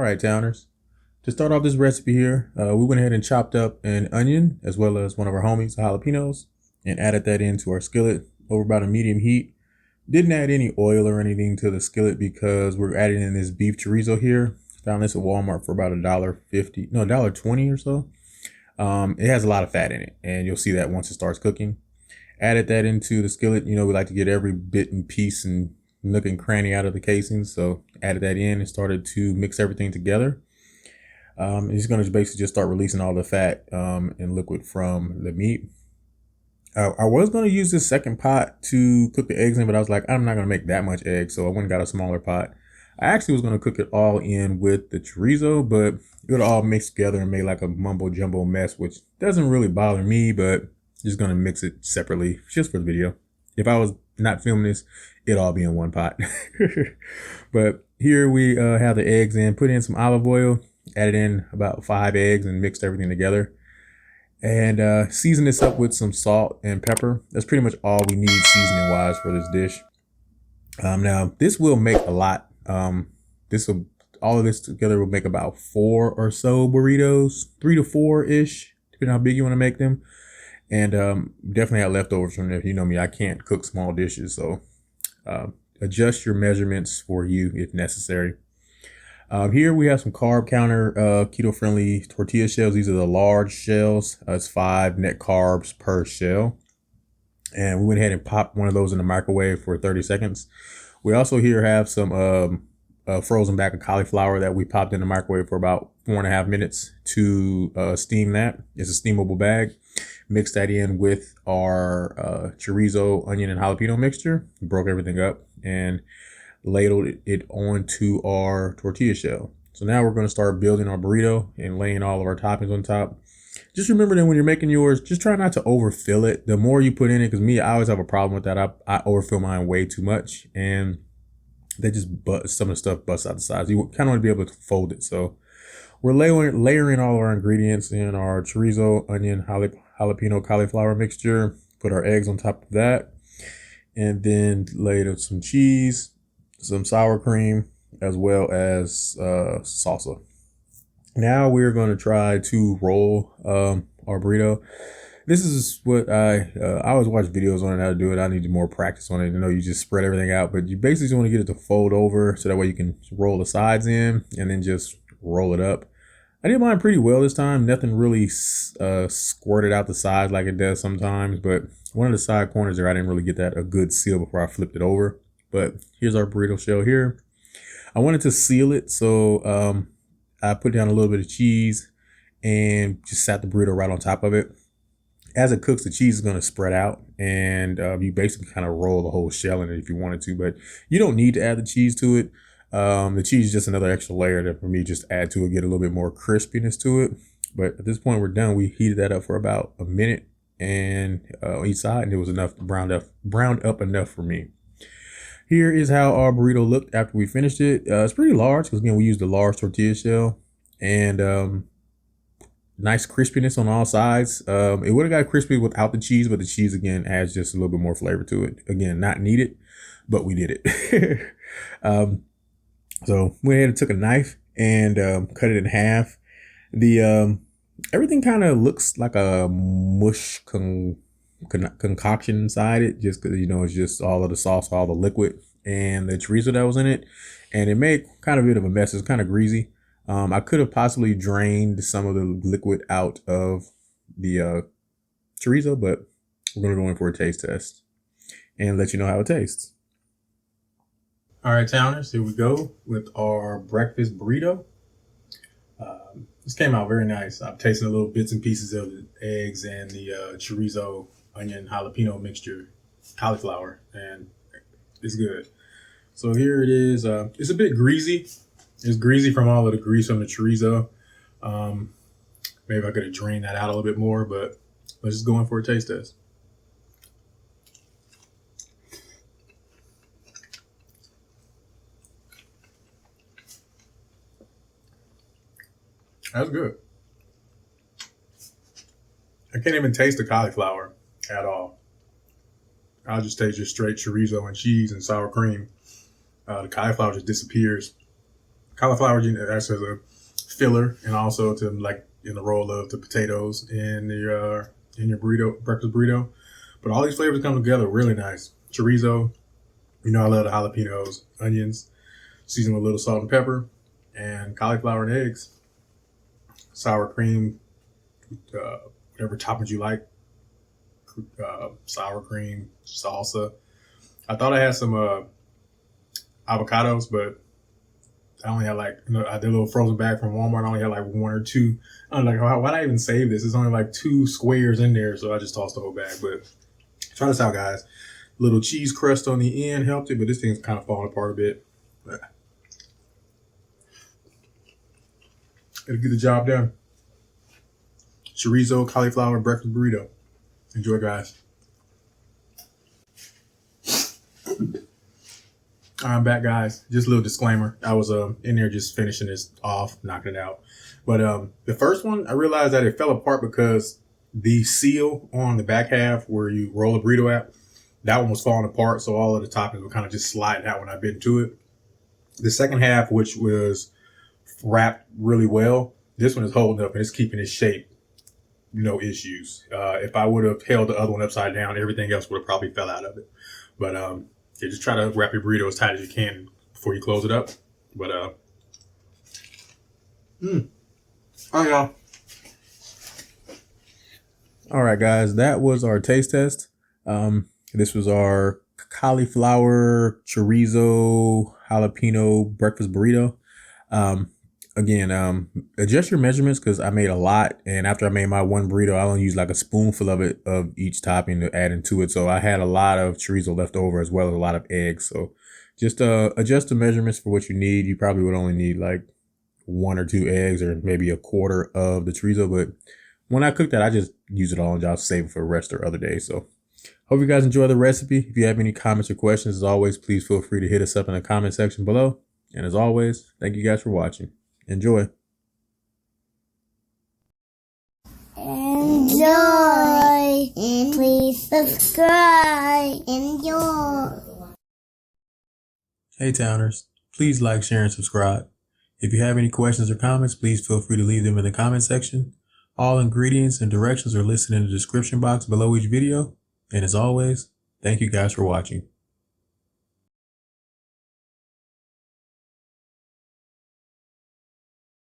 right, Towners. To start off this recipe here, we went ahead and chopped up an onion as well as one of our homies, jalapenos, and added that into our skillet over about a medium heat. Didn't add any oil or anything to the skillet because we're adding in this beef chorizo here. Found this at Walmart for about $1.50, no, $1.20 or so. It has a lot of fat in it, and you'll see that once it starts cooking. Added that into the skillet. You know, we like to get every bit and piece and nook and cranny out of the casings, so added that in and started to mix everything together. It's going to basically just start releasing all the fat and liquid from the meat. I was going to use this second pot to cook the eggs in, but I was like, I'm not going to make that much eggs, so I went and got a smaller pot. I actually was going to cook it all in with the chorizo, but it would all mix together and make like a mumbo jumbo mess, which doesn't really bother me, but just going to mix it separately just for the video. If I was not filming this, it'd all be in one pot. But here we have the eggs in, put in some olive oil, added in about 5 eggs and mixed everything together. And season this up with some salt and pepper. That's pretty much all we need seasoning wise for this dish. Now this will make a lot. All of this together will make about 4 or so burritos, 3 to 4-ish, depending on how big you want to make them. And definitely have leftovers from there. You know me, I can't cook small dishes, so adjust your measurements for you if necessary. Here we have some carb counter keto-friendly tortilla shells. These are the large shells. It's 5 net carbs per shell. And we went ahead and popped one of those in the microwave for 30 seconds. We also here have some frozen back of cauliflower that we popped in the microwave for about 4.5 minutes to steam that. It's a steamable bag. Mixed that in with our chorizo, onion, and jalapeno mixture. Broke everything up and ladled it onto our tortilla shell. So now we're going to start building our burrito and laying all of our toppings on top. Just remember that when you're making yours, just try not to overfill it. The more you put in it, because me, I always have a problem with that. I overfill mine way too much, and they just some of the stuff busts out the sides. You kind of want to be able to fold it. So we're layering all our ingredients in our chorizo, onion, jalapeno, cauliflower mixture. Put our eggs on top of that, and then laid some cheese, some sour cream, as well as salsa. Now we're going to try to roll our burrito. This is what I always watch videos on how to do it. I need more practice on it. You know, you just spread everything out, but you basically just want to get it to fold over so that way you can roll the sides in and then just roll it up. I did mine pretty well this time. Nothing really squirted out the sides like it does sometimes, but one of the side corners there, I didn't really get that a good seal before I flipped it over. But here's our burrito shell here. I wanted to seal it, so I put down a little bit of cheese and just sat the burrito right on top of it. As it cooks, the cheese is going to spread out, and you basically kind of roll the whole shell in it if you wanted to, but you don't need to add the cheese to it. The cheese is just another extra layer that for me just add to it, get a little bit more crispiness to it. But at this point we're done. We heated that up for about a minute and on each side, and it was enough, browned up enough for me. Here is how our burrito looked after we finished it. It's pretty large because, again, we used a large tortilla shell, and nice crispiness on all sides. It would have got crispy without the cheese, but the cheese, again, adds just a little bit more flavor to it. Again, not needed, but we did it. So went ahead and took a knife and cut it in half. Everything kind of looks like a mush concoction inside it, just because, you know, it's just all of the sauce, all the liquid, and the chorizo that was in it, and it made kind of a bit of a mess. It's kind of greasy. I could have possibly drained some of the liquid out of the chorizo, but we're going to go in for a taste test and let you know how it tastes. All right, Towners, here we go with our breakfast burrito. This came out very nice. I'm tasting a little bits and pieces of the eggs and the chorizo, onion, jalapeno mixture, cauliflower, and it's good. So here it is. It's a bit greasy. It's greasy from all of the grease on the chorizo. Maybe I could have drained that out a little bit more, but let's just go in for a taste test. That's good. I can't even taste the cauliflower at all. I'll just taste just straight chorizo and cheese and sour cream. The cauliflower just disappears. Cauliflower acts as a filler, and also to like in the role of the potatoes in your burrito, breakfast burrito. But all these flavors come together really nice. Chorizo, you know I love the jalapenos, onions, seasoned with a little salt and pepper, and cauliflower and eggs, sour cream, whatever toppings you like, sour cream, salsa. I thought I had some avocados, but I only had like, I did a little frozen bag from Walmart. I only had like one or two. I'm like, why did I even save this? It's only like 2 squares in there, so I just tossed the whole bag. But try this out, guys. Little cheese crust on the end helped it, but this thing's kind of falling apart a bit. But it'll get the job done. Chorizo Cauliflower Breakfast Burrito. Enjoy, guys. I'm back, guys. Just a little disclaimer. I was in there just finishing this off, knocking it out. But the first one, I realized that it fell apart because the seal on the back half where you roll a burrito at, that one was falling apart. So all of the toppings were kind of just sliding out when I bit into it. The second half, which was wrapped really well, this one is holding up and it's keeping its shape. No issues. If I would have held the other one upside down, everything else would have probably fell out of it. But yeah, just try to wrap your burrito as tight as you can before you close it up. But oh yeah. All right, guys, that was our taste test. This was our cauliflower chorizo jalapeno breakfast burrito. Again, adjust your measurements because I made a lot, and after I made my one burrito, I only used like a spoonful of it of each topping to add into it. So I had a lot of chorizo left over as well as a lot of eggs. So just adjust the measurements for what you need. You probably would only need like 1 or 2 eggs or maybe a quarter of the chorizo. But when I cook that, I just use it all and I'll save it for the rest or other days. So hope you guys enjoy the recipe. If you have any comments or questions, as always, please feel free to hit us up in the comment section below. And as always, thank you guys for watching. Enjoy. Enjoy. And please subscribe. Enjoy. Hey Towners, please like, share, and subscribe. If you have any questions or comments, please feel free to leave them in the comment section. All ingredients and directions are listed in the description box below each video. And as always, thank you guys for watching.